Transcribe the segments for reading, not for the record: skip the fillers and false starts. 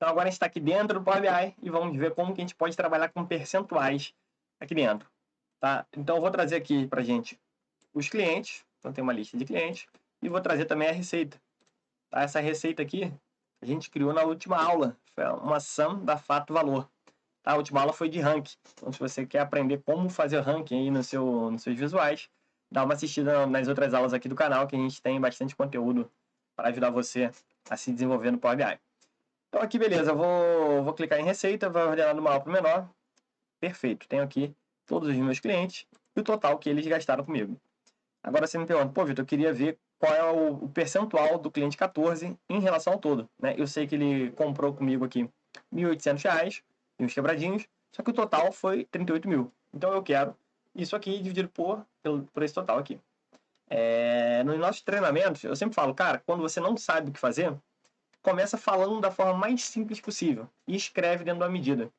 Então agora a gente está aqui dentro do Power BI e vamos ver como que a gente pode trabalhar com percentuais aqui dentro. Tá? Então eu vou trazer aqui para a gente os clientes, então tem uma lista de clientes, e vou trazer também a receita. Tá? Essa receita aqui a gente criou na última aula, foi uma sum da fato valor. Tá? A última aula foi de ranking, então se você quer aprender como fazer ranking aí nos seus visuais, dá uma assistida nas outras aulas aqui do canal, que a gente tem bastante conteúdo para ajudar você a se desenvolver no Power BI. Então aqui, beleza, eu vou clicar em receita, vou ordenar do maior para o menor. Perfeito, tenho aqui todos os meus clientes e o total que eles gastaram comigo. Agora você me pergunta, pô, Vitor, eu queria ver qual é o percentual do cliente 14 em relação ao todo. Né? Eu sei que ele comprou comigo aqui R$1.800 e uns quebradinhos, só que o total foi 38 mil. Então eu quero isso aqui dividido por esse total aqui. Nos nossos treinamentos, eu sempre falo, cara, quando você não sabe o que fazer, começa falando da forma mais simples possível e escreve dentro da medida.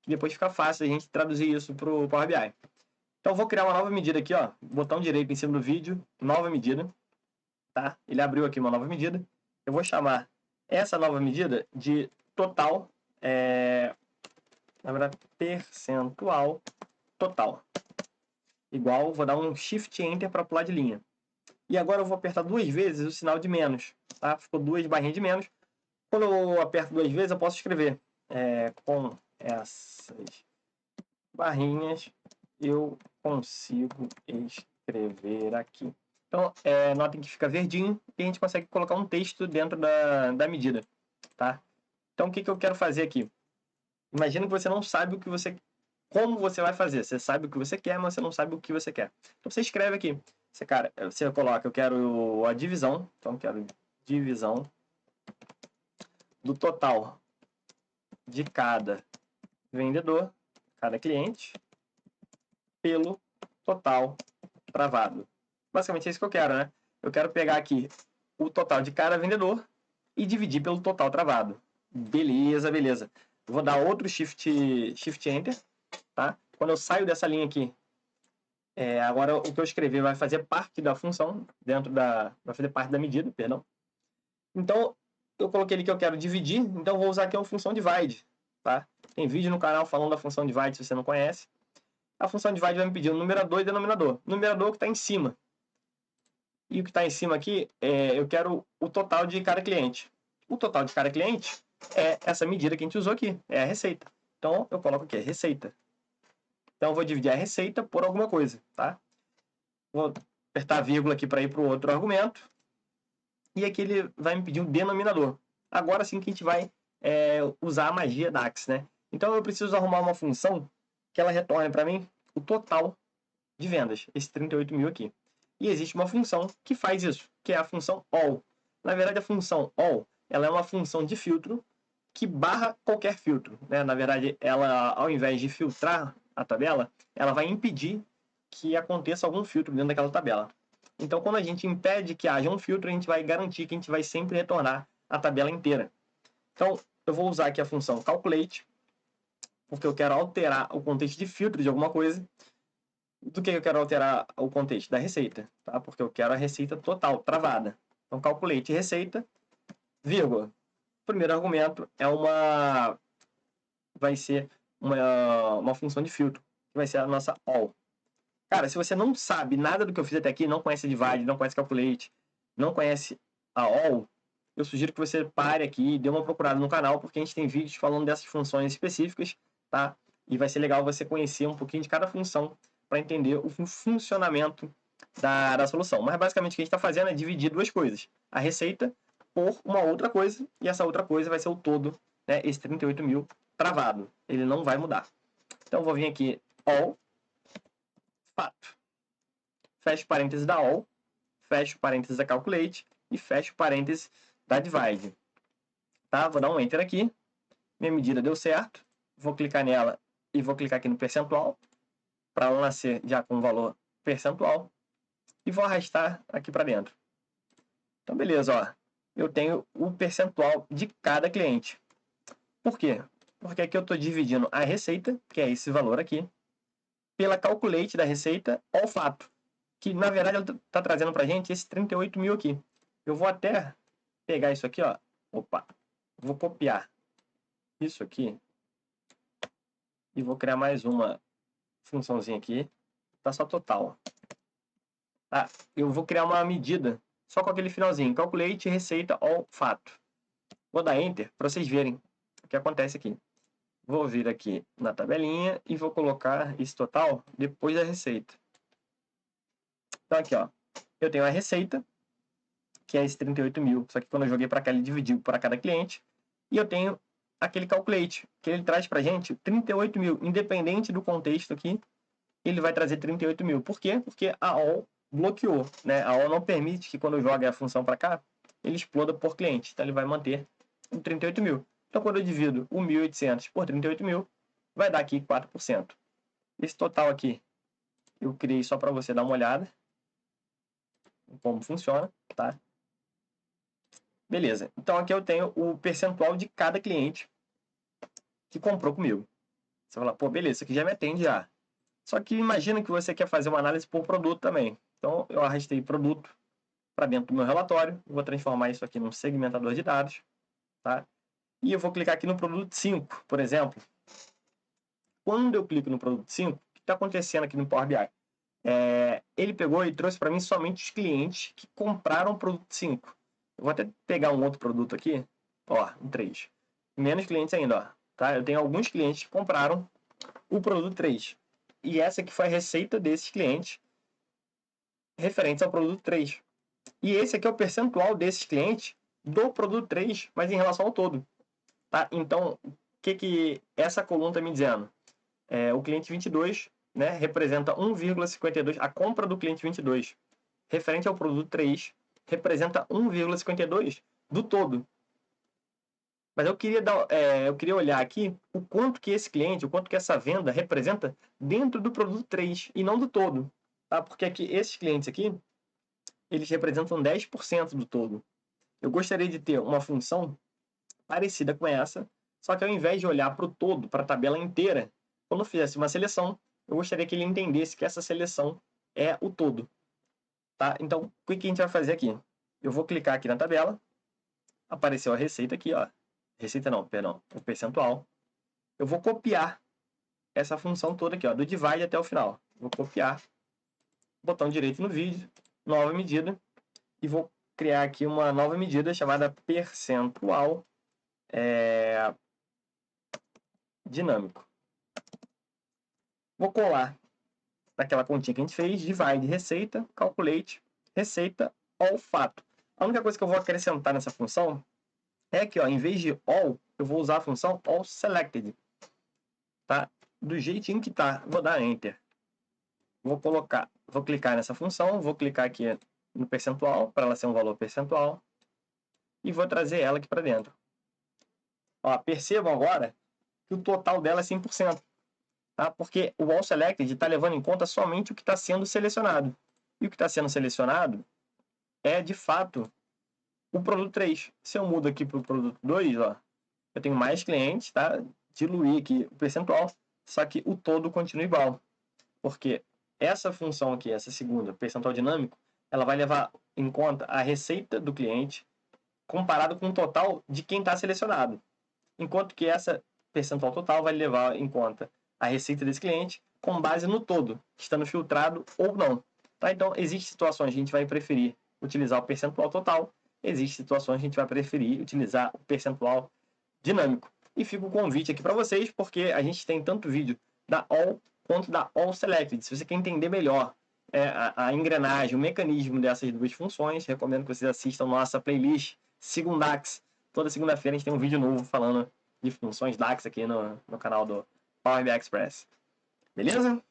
Que depois fica fácil a gente traduzir isso para o Power BI. Então, eu vou criar uma nova medida aqui, ó, botão direito em cima do vídeo, nova medida, tá? Ele abriu aqui uma nova medida. Eu vou chamar essa nova medida de total, na verdade, percentual total. Igual, vou dar um Shift Enter para pular de linha. E agora eu vou apertar 2 vezes o sinal de menos, tá? Ficou 2 barrinhas de menos. Quando eu aperto 2 vezes, eu posso escrever com essas barrinhas eu consigo escrever aqui. Então, notem que fica verdinho e a gente consegue colocar um texto dentro da medida, tá? Então, o que eu quero fazer aqui? Imagina que você não sabe como você vai fazer. Você sabe o que você quer, mas você não sabe o que você quer. Então, você escreve aqui. Você coloca, eu quero a divisão. Então, eu quero divisão do total de cada vendedor, cada cliente, pelo total travado. Basicamente é isso que eu quero, né? Eu quero pegar aqui o total de cada vendedor e dividir pelo total travado. Beleza, beleza. Vou dar outro Shift Enter, tá? Quando eu saio dessa linha aqui, agora o que eu escrever vai fazer parte da função, vai fazer parte da medida, perdão. Então, eu coloquei ali que eu quero dividir, então vou usar aqui a função divide, tá? Tem vídeo no canal falando da função divide, se você não conhece. A função divide vai me pedir o numerador e denominador. O numerador que está em cima. E o que está em cima aqui, eu quero o total de cada cliente. O total de cada cliente é essa medida que a gente usou aqui, é a receita. Então, eu coloco aqui, receita. Então, eu vou dividir a receita por alguma coisa, tá? Vou apertar a vírgula aqui para ir para o outro argumento. E aqui ele vai me pedir um denominador. Agora sim que a gente vai usar a magia da Axis, né? Então, eu preciso arrumar uma função que ela retorne para mim o total de vendas, esse 38 mil aqui. E existe uma função que faz isso, que é a função all. Na verdade, a função all, ela é uma função de filtro que barra qualquer filtro, né? Na verdade, ela, ao invés de filtrar a tabela, ela vai impedir que aconteça algum filtro dentro daquela tabela. Então, quando a gente impede que haja um filtro, a gente vai garantir que a gente vai sempre retornar a tabela inteira. Então, eu vou usar aqui a função calculate, porque eu quero alterar o contexto de filtro de alguma coisa. Do que eu quero alterar o contexto? Da receita, tá? Porque eu quero a receita total, travada. Então, calculate receita, vírgula. O primeiro argumento vai ser uma função de filtro, que vai ser a nossa all. Cara, se você não sabe nada do que eu fiz até aqui, não conhece divide, não conhece calculate, não conhece a all, eu sugiro que você pare aqui e dê uma procurada no canal, porque a gente tem vídeos falando dessas funções específicas, tá? E vai ser legal você conhecer um pouquinho de cada função para entender o funcionamento da solução. Mas basicamente o que a gente está fazendo é dividir duas coisas. A receita por uma outra coisa, e essa outra coisa vai ser o todo, né, esse 38 mil travado. Ele não vai mudar. Então eu vou vir aqui, all, fato. Fecho parênteses da all, fecho parênteses da calculate e fecho parênteses da divide. Tá? Vou dar um enter aqui. Minha medida deu certo. Vou clicar nela e vou clicar aqui no percentual para ela nascer já com o valor percentual e vou arrastar aqui para dentro. Então, beleza, ó. Eu tenho o percentual de cada cliente. Por quê? Porque aqui eu estou dividindo a receita, que é esse valor aqui, pela calculate da receita ao fato, que na verdade ela está trazendo para a gente esse 38 mil aqui. Eu vou até pegar isso aqui, ó. Opa, vou copiar isso aqui e vou criar mais uma funçãozinha aqui, tá só total. Tá? Eu vou criar uma medida só com aquele finalzinho, calculate receita all fato. Vou dar enter para vocês verem o que acontece aqui. Vou vir aqui na tabelinha e vou colocar esse total depois da receita. Então aqui, ó, eu tenho a receita, que é esse 38 mil, só que quando eu joguei para cá ele dividiu para cada cliente, e eu tenho aquele calculate, que ele traz para a gente 38 mil, independente do contexto aqui, ele vai trazer 38 mil. Por quê? Porque a all bloqueou, né? A all não permite que quando eu jogue a função para cá, ele exploda por cliente, então ele vai manter o 38 mil. Então quando eu divido o 1.800 por 38 mil, vai dar aqui 4%. Esse total aqui, eu criei só para você dar uma olhada como funciona, tá? Beleza. Então aqui eu tenho o percentual de cada cliente que comprou comigo. Você vai falar, pô, beleza, isso aqui já me atende já. Só que imagina que você quer fazer uma análise por produto também. Então eu arrastei produto para dentro do meu relatório, vou transformar isso aqui num segmentador de dados, tá? E eu vou clicar aqui no produto 5, por exemplo. Quando eu clico no produto 5, o que está acontecendo aqui no Power BI? Ele pegou e trouxe para mim somente os clientes que compraram o produto 5. Eu vou até pegar um outro produto aqui, ó, um 3. Menos clientes ainda, ó, tá? Eu tenho alguns clientes que compraram o produto 3. E essa aqui foi a receita desses clientes referentes ao produto 3. E esse aqui é o percentual desses clientes do produto 3, mas em relação ao todo. Tá? Então, o que essa coluna está me dizendo? O cliente 22, né, representa 1,52, a compra do cliente 22, referente ao produto 3, representa 1,52 do todo. Mas eu queria olhar aqui o quanto que esse cliente, o quanto que essa venda representa dentro do produto 3 e não do todo. Tá? Porque aqui, esses clientes aqui, eles representam 10% do todo. Eu gostaria de ter uma função parecida com essa, só que ao invés de olhar para o todo, para a tabela inteira, quando eu fizesse uma seleção, eu gostaria que ele entendesse que essa seleção é o todo. Tá? Então, o que a gente vai fazer aqui? Eu vou clicar aqui na tabela, apareceu a receita aqui, ó. Receita não, perdão, o percentual. Eu vou copiar essa função toda aqui, ó, do divide até o final. Vou copiar, botão direito no vídeo, nova medida, e vou criar aqui uma nova medida chamada percentual dinâmico. Vou colar naquela continha que a gente fez, divide receita, calculate, receita, all fato. A única coisa que eu vou acrescentar nessa função é que, ó, em vez de all, eu vou usar a função all selected. Tá? Do jeitinho que tá. Vou dar enter. Vou clicar nessa função, vou clicar aqui no percentual, para ela ser um valor percentual, e vou trazer ela aqui para dentro. Ó, percebam agora que o total dela é 100%. Tá? Porque o all selected está levando em conta somente o que está sendo selecionado. E o que está sendo selecionado é, de fato, o produto 3. Se eu mudo aqui para o produto 2, ó, eu tenho mais clientes, tá? Diluir aqui o percentual, só que o todo continua igual. Porque essa função aqui, essa segunda, percentual dinâmico, ela vai levar em conta a receita do cliente comparado com o total de quem está selecionado. Enquanto que essa percentual total vai levar em conta a receita desse cliente com base no todo, estando filtrado ou não. Tá? Então, existem situações que a gente vai preferir utilizar o percentual total, existem situações que a gente vai preferir utilizar o percentual dinâmico. E fica o convite aqui para vocês, porque a gente tem tanto vídeo da All quanto da All Selected. Se você quer entender melhor a engrenagem, o mecanismo dessas duas funções, recomendo que vocês assistam nossa playlist Segundax. Toda segunda-feira a gente tem um vídeo novo falando de funções DAX aqui no canal do Power BI Express. Beleza?